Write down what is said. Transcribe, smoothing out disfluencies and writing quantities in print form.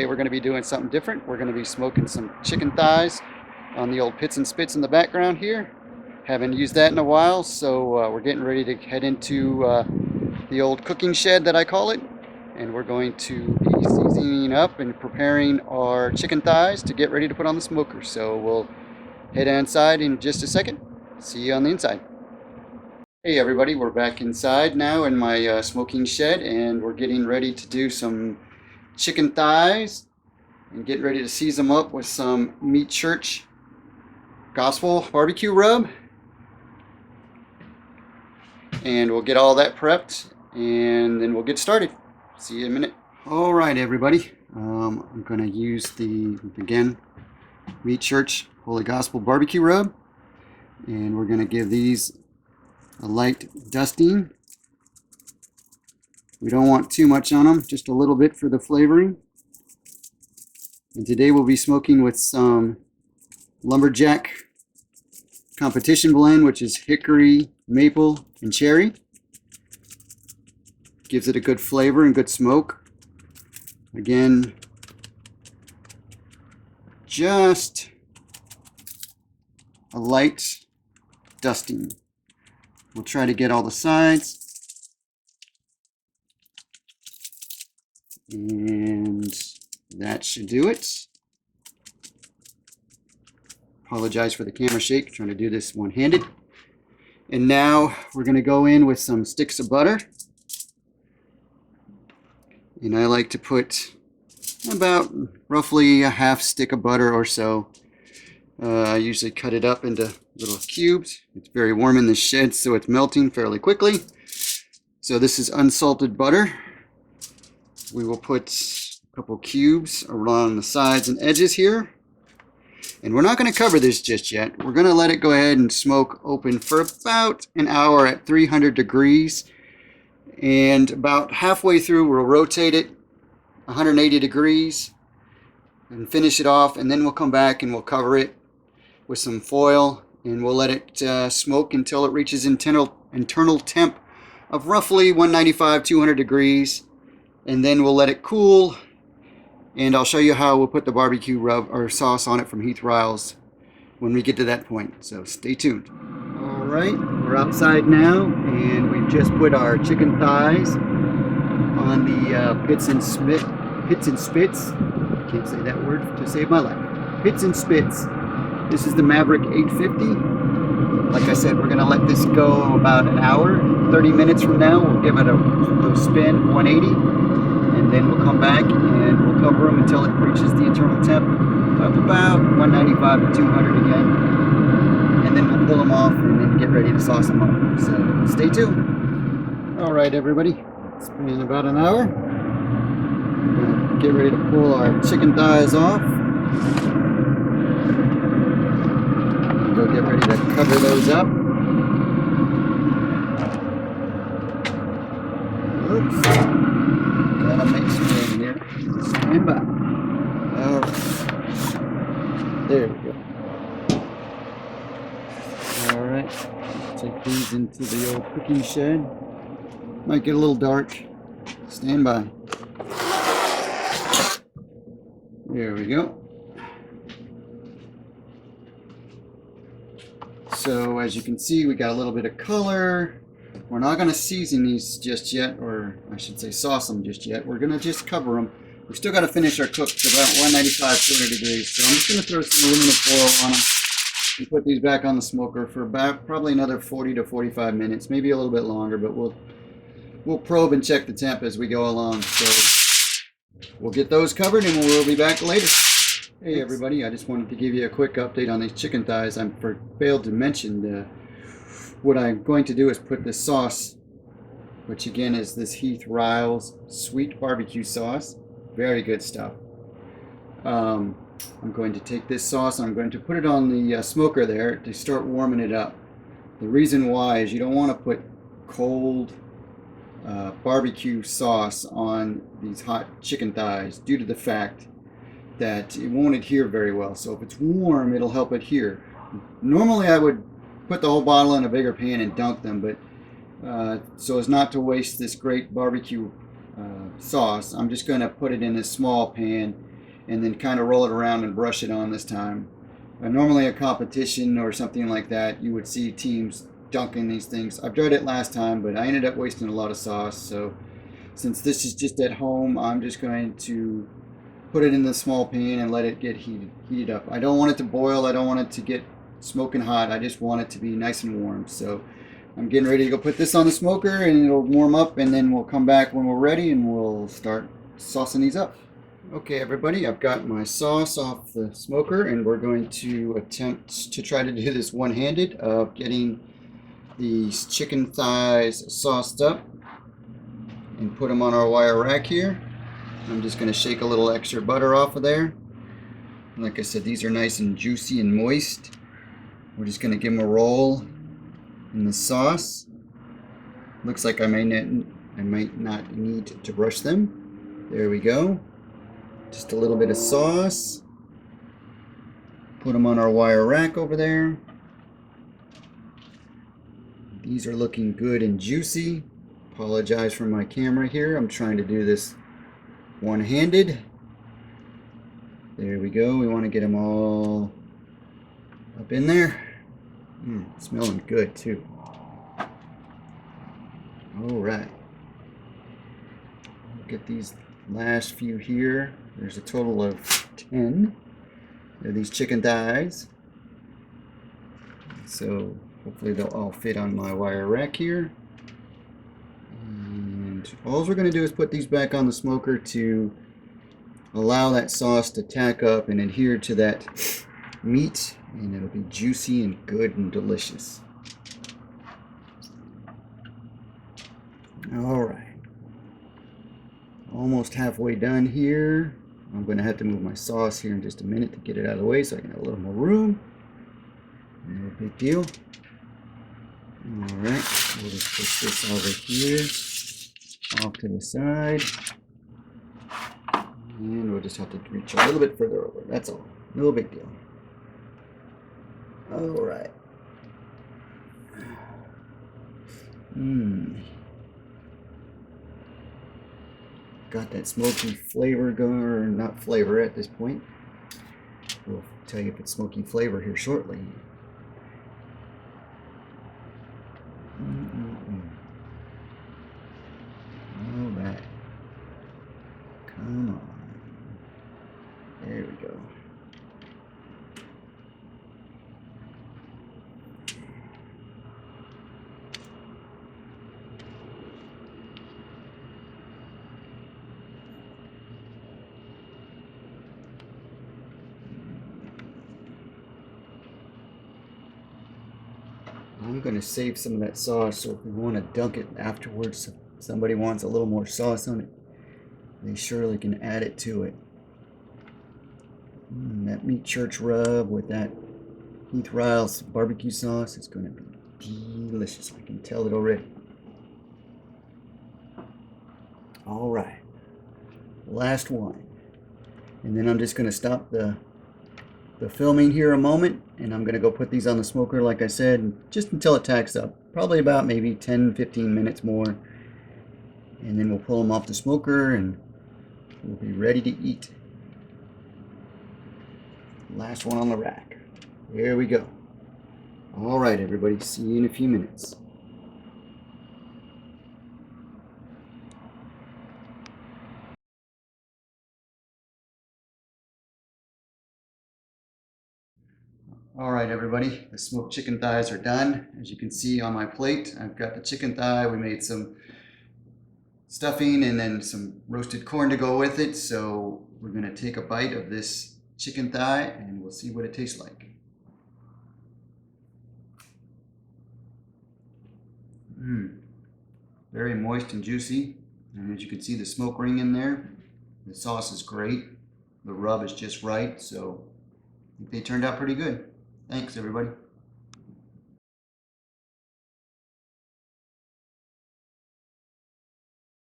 we're going to be doing something different. We're going to be smoking some chicken thighs on the old Pits and Spits in the background here. Haven't used that in a while, so we're getting ready to head into the old cooking shed that I call it. And we're going to be seasoning up and preparing our chicken thighs to get ready to put on the smoker. So we'll head inside in just a second. See you on the inside. Hey everybody, we're back inside now in my smoking shed, and we're getting ready to do some chicken thighs and get ready to season them up with some Meat Church Gospel barbecue rub. And we'll get all that prepped and then we'll get started. See you in a minute. All right everybody, I'm going to use the, again, Meat Church Holy Gospel barbecue rub, and we're going to give these a light dusting. We don't want too much on them, just a little bit for the flavoring. And today we'll be smoking with some Lumberjack Competition Blend, which is hickory, maple, and cherry. Gives it a good flavor and good smoke. Again, just a light dusting. We'll try to get all the sides. And that should do it. Apologize for the camera shake, trying to do this one-handed. And now we're going to go in with some sticks of butter. And I like to put about roughly a half stick of butter or so. I usually cut it up into little cubes. It's very warm in the shed, so it's melting fairly quickly. So this is unsalted butter. We will put a couple cubes around the sides and edges here. And we're not going to cover this just yet. We're going to let it go ahead and smoke open for about an hour at 300 degrees. And about halfway through, we'll rotate it 180 degrees and finish it off. And then we'll come back and we'll cover it with some foil, and we'll let it smoke until it reaches internal temp of roughly 195, 200 degrees. And then we'll let it cool. And I'll show you how we'll put the barbecue rub or sauce on it from Heath Riles when we get to that point. So stay tuned. All right, we're outside now, and we've just put our chicken thighs on the Pits and Spits. Can't say that word to save my life. Pits and Spits. This is the Maverick 850. Like I said, we're going to let this go about an hour. 30 minutes from now, we'll give it a spin, 180. And then we'll come back and we'll cover them until it reaches the internal temp of about 195 to 200 again. And then we'll pull them off and then get ready to sauce them up. So stay tuned. All right, everybody. It's been about an hour. We're going to get ready to pull our chicken thighs off. We'll get ready to cover those up. Oops. Gotta make some room here. Stand by. Alright. There we go. Alright. Take these into the old cooking shed. Might get a little dark. Stand by. There we go. So as you can see, we got a little bit of color. We're not going to season these just yet, or I should say sauce them just yet. We're going to just cover them. We still got to finish our cook to about 195, 200 degrees. So I'm just going to throw some aluminum foil on them and put these back on the smoker for about probably another 40 to 45 minutes, maybe a little bit longer, but we'll probe and check the temp as we go along. So we'll get those covered and we'll be back later. Hey everybody, I just wanted to give you a quick update on these chicken thighs. I failed to mention what I'm going to do is put this sauce, which again is this Heath Riles sweet barbecue sauce. Very good stuff. I'm going to take this sauce and I'm going to put it on the smoker there to start warming it up. The reason why is you don't want to put cold barbecue sauce on these hot chicken thighs due to the fact that it won't adhere very well. So if it's warm, it'll help adhere. Normally I would put the whole bottle in a bigger pan and dunk them, but so as not to waste this great barbecue sauce, I'm just going to put it in a small pan and then kind of roll it around and brush it on this time. Normally a competition or something like that, you would see teams dunking these things. I've tried it last time, but I ended up wasting a lot of sauce. So since this is just at home, I'm just going to put it in the small pan and let it get heated up. I don't want it to boil. I don't want it to get smoking hot. I just want it to be nice and warm. So I'm getting ready to go put this on the smoker and it'll warm up, and then we'll come back when we're ready and we'll start saucing these up. Okay, everybody, I've got my sauce off the smoker, and we're going to attempt to try to do this one-handed of getting these chicken thighs sauced up and put them on our wire rack here. I'm just going to shake a little extra butter off of there. Like I said, these are nice and juicy and moist. We're just going to give them a roll in the sauce. Looks like I might not need to brush them. There we go. Just a little bit of sauce. Put them on our wire rack over there. These are looking good and juicy. Apologize for my camera here. I'm trying to do this one-handed. There we go. We want to get them all up in there. Smelling good too. All right. Get these last few here. There's a total of 10. They're these chicken thighs. So hopefully they'll all fit on my wire rack here. And all we're going to do is put these back on the smoker to allow that sauce to tack up and adhere to that meat, and it'll be juicy and good and delicious. All right. Almost halfway done here. I'm going to have to move my sauce here in just a minute to get it out of the way so I can have a little more room. No big deal. Alright, we'll just push this over here, off to the side. And we'll just have to reach a little bit further over. That's all. No big deal. Alright. Got that smoky flavor going, or not flavor at this point. We'll tell you if it's smoky flavor here shortly. All right. Come on. There we go. I'm going to save some of that sauce, so if we want to dunk it afterwards, if somebody wants a little more sauce on it, they surely can add it to it. That meat church rub with that Heath Riles barbecue sauce is going to be delicious. I can tell it already. All right, last one. And then I'm just going to stop the filming here a moment, and I'm going to go put these on the smoker, like I said, just until it tacks up. Probably about maybe 10-15 minutes more. And then we'll pull them off the smoker and we'll be ready to eat. Last one on the rack. There we go. All right, everybody. See you in a few minutes. All right, everybody, the smoked chicken thighs are done. As you can see on my plate, I've got the chicken thigh. We made some stuffing and then some roasted corn to go with it. So we're going to take a bite of this chicken thigh and we'll see what it tastes like. Very moist and juicy. And as you can see, the smoke ring in there. The sauce is great. The rub is just right. So I think they turned out pretty good. Thanks, everybody.